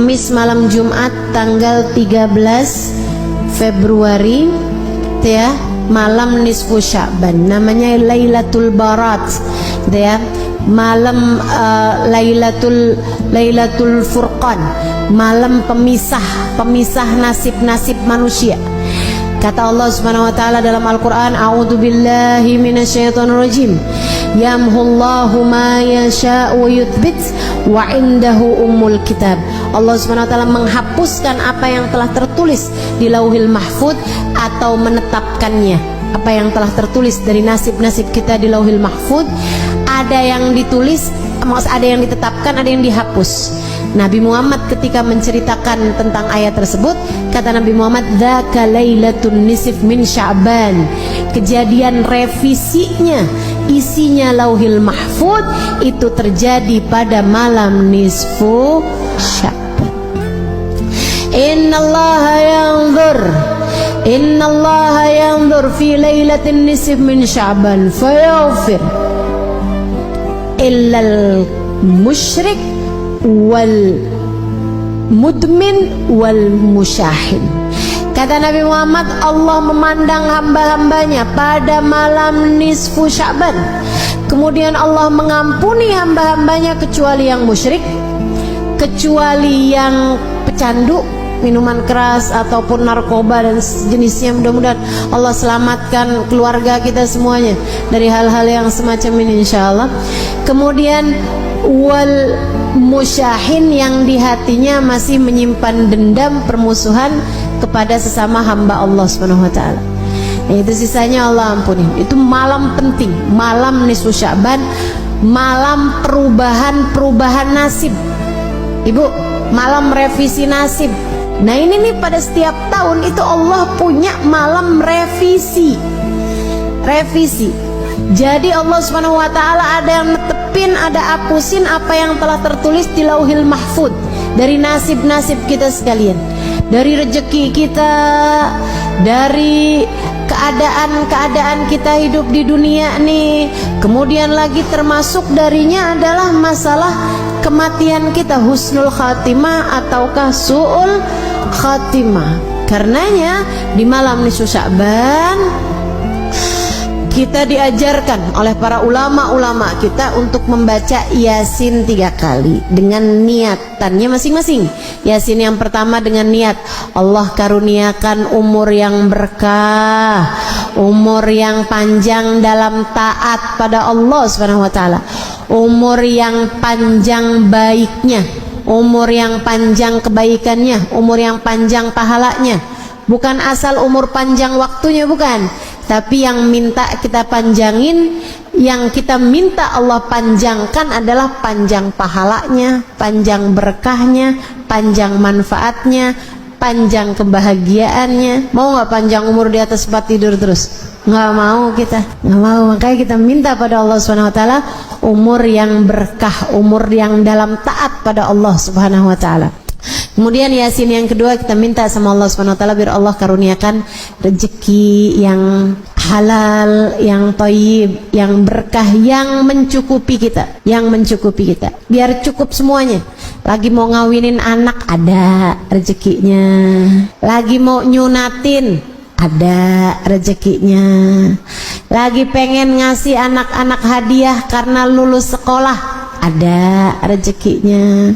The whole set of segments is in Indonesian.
Kamis malam Jumat tanggal 13 Februari ya, malam nisfu Sya'ban, namanya Lailatul Barat ya, malam Lailatul Furqan, malam pemisah nasib-nasib manusia. Kata Allah Subhanahu wa taala dalam Al-Qur'an, a'udzubillahi minasyaitonirrajim, yamhullahu ma yasha' wa yuthbit wa indahu ummul kitab. Allah Subhanahu wa taala menghapuskan apa yang telah tertulis di Lauhil Mahfuz atau menetapkannya. Apa yang telah tertulis dari nasib-nasib kita di Lauhil Mahfuz, ada yang ditulis, ada yang ditetapkan, ada yang dihapus. Nabi Muhammad ketika menceritakan tentang ayat tersebut, kata Nabi Muhammad, dzaka lailatun nisf min Sya'ban. Kejadian revisinya, isinya Lauhil Mahfuz itu terjadi pada malam nisfu Sya'ban. Innallaha yanzur fi lailatin nisf min Sya'ban fayaghfir illal musyrik wal mudmin wal musyahin. Kata Nabi Muhammad, Allah memandang hamba-hambanya pada malam nisfu Sya'ban, kemudian Allah mengampuni hamba-hambanya kecuali yang musyrik, kecuali yang pecandu minuman keras ataupun narkoba dan jenisnya. Mudah-mudahan Allah selamatkan keluarga kita semuanya dari hal-hal yang semacam ini insyaallah. Kemudian wal musyahin, yang di hatinya masih menyimpan dendam permusuhan kepada sesama hamba Allah Subhanahu wa taala. Itu sisanya Allah ampuni. Itu malam penting, malam nisfu Sya'ban, malam perubahan nasib. Ibu, malam revisi nasib. Nah ini nih, pada setiap tahun itu Allah punya malam revisi. Jadi Allah Subhanahu wa taala ada yang netepin, ada hapusin apa yang telah tertulis di Lauhil Mahfuz dari nasib-nasib kita sekalian, dari rezeki kita, dari keadaan kita hidup di dunia nih. Kemudian lagi termasuk darinya adalah masalah kematian kita, husnul khatimah ataukah su'ul khatimah. Karenanya di malam nisfu Sya'ban kita diajarkan oleh para ulama-ulama kita untuk membaca Yasin 3 kali dengan niatannya masing-masing. Yasin yang pertama dengan niat Allah karuniakan umur yang berkah, umur yang panjang dalam taat pada Allah Subhanahu wa taala, umur yang panjang baiknya, umur yang panjang kebaikannya, umur yang panjang pahalanya. Bukan asal umur panjang waktunya, bukan, tapi yang minta kita panjangin, yang kita minta Allah panjangkan adalah panjang pahalanya, panjang berkahnya, panjang manfaatnya, panjang kebahagiaannya. Mau nggak panjang umur di atas tempat tidur terus? Nggak mau kita, nggak mau. Makanya kita minta pada Allah Subhanahu wa taala umur yang berkah, umur yang dalam taat pada Allah Subhanahu wa taala. Kemudian Yasin yang kedua kita minta sama Allah Subhanahu wa taala biar Allah karuniakan rezeki yang halal, yang thayyib, yang berkah, yang mencukupi kita, biar cukup semuanya. Lagi mau ngawinin anak ada rezekinya, lagi mau nyunatin ada rezekinya, lagi pengen ngasih anak-anak hadiah karena lulus sekolah ada rezekinya,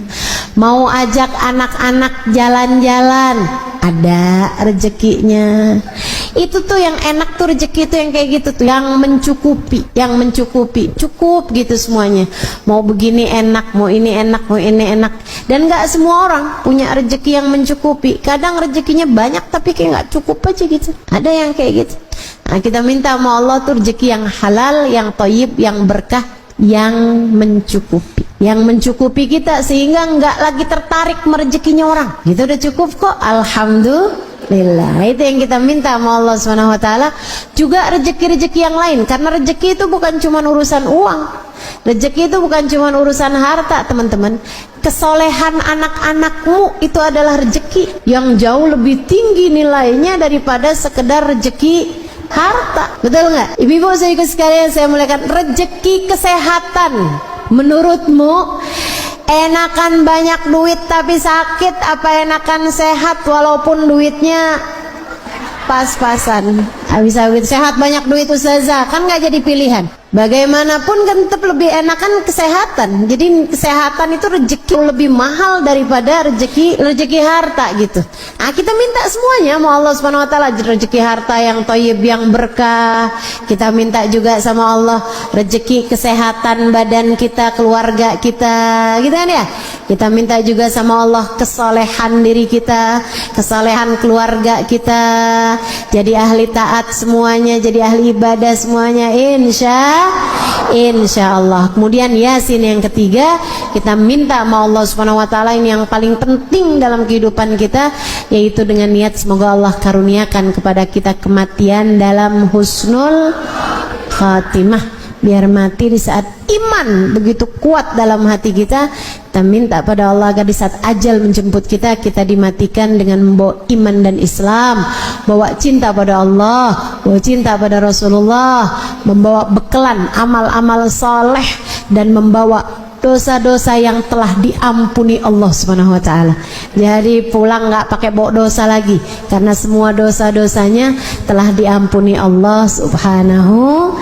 mau ajak anak-anak jalan-jalan ada rezekinya. Itu tuh yang enak tuh, rezeki itu yang kayak gitu tuh, yang mencukupi, cukup gitu semuanya. Mau begini enak, mau ini enak, mau ini enak. Dan gak semua orang punya rezeki yang mencukupi. Kadang rezekinya banyak tapi kayak gak cukup aja gitu. Ada yang kayak gitu. Nah, kita minta sama Allah tuh rezeki yang halal, yang thayyib, yang berkah, yang mencukupi kita sehingga nggak lagi tertarik merezekinya orang. Gitu udah cukup kok, alhamdulillah. Itu yang kita minta sama Allah Subhanahu wa taala. Juga rezeki-rezeki yang lain, karena rezeki itu bukan cuma urusan uang. Rezeki itu bukan cuma urusan harta, teman-teman. Kesolehan anak-anakmu itu adalah rezeki yang jauh lebih tinggi nilainya daripada sekedar rezeki harta. Betul nggak? Ibu-ibu saudaraku sekalian, saya muliakan, rezeki kesehatan menurutmu Enakan banyak duit tapi sakit, apa enakan sehat walaupun duitnya pas-pasan? Habis-habis sehat banyak duit ustazah, kan nggak jadi pilihan. Bagaimanapun kan tetap lebih enakan kesehatan. Jadi kesehatan itu rezeki lebih mahal daripada rezeki harta gitu. Nah, kita minta semuanya, mau Allah Subhanahu wa taala rezeki harta yang thayyib, yang berkah. Kita minta juga sama Allah rezeki kesehatan badan kita, keluarga kita, gitu kan ya. Kita minta juga sama Allah kesalehan diri kita, kesalehan keluarga kita, jadi ahli taat semuanya, jadi ahli ibadah semuanya, insya Allah. Kemudian Yasin yang ketiga, kita minta sama Allah Subhanahu wa taala ini yang paling penting dalam kehidupan kita, yaitu dengan niat semoga Allah karuniakan kepada kita kematian dalam husnul khatimah, biar mati di saat iman begitu kuat dalam hati kita. Kita minta pada Allah agar di saat ajal menjemput kita, kita dimatikan dengan membawa iman dan Islam, bawa cinta pada Allah, bawa cinta pada Rasulullah, membawa bekalan amal-amal soleh, dan membawa dosa-dosa yang telah diampuni Allah Subhanahu wa taala. Jadi pulang nggak pakai bawa dosa lagi, karena semua dosa-dosanya telah diampuni Allah Subhanahu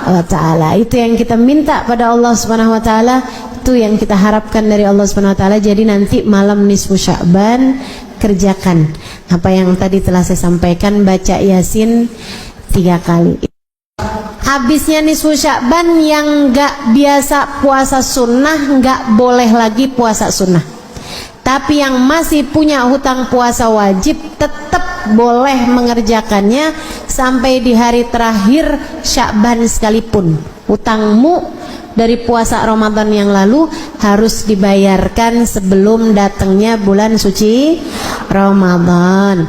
wa taala. Itu yang kita minta pada Allah Subhanahu wa taala, itu yang kita harapkan dari Allah Subhanahu wa taala. Jadi nanti malam nisfu Sya'ban kerjakan apa yang tadi telah saya sampaikan, baca Yasin 3 kali. Habisnya nisfu Sya'ban yang nggak biasa puasa sunnah nggak boleh lagi puasa sunnah. Tapi yang masih punya hutang puasa wajib tetap boleh mengerjakannya sampai di hari terakhir Sya'ban sekalipun. Hutangmu dari puasa Ramadan yang lalu harus dibayarkan sebelum datangnya bulan suci Ramadan.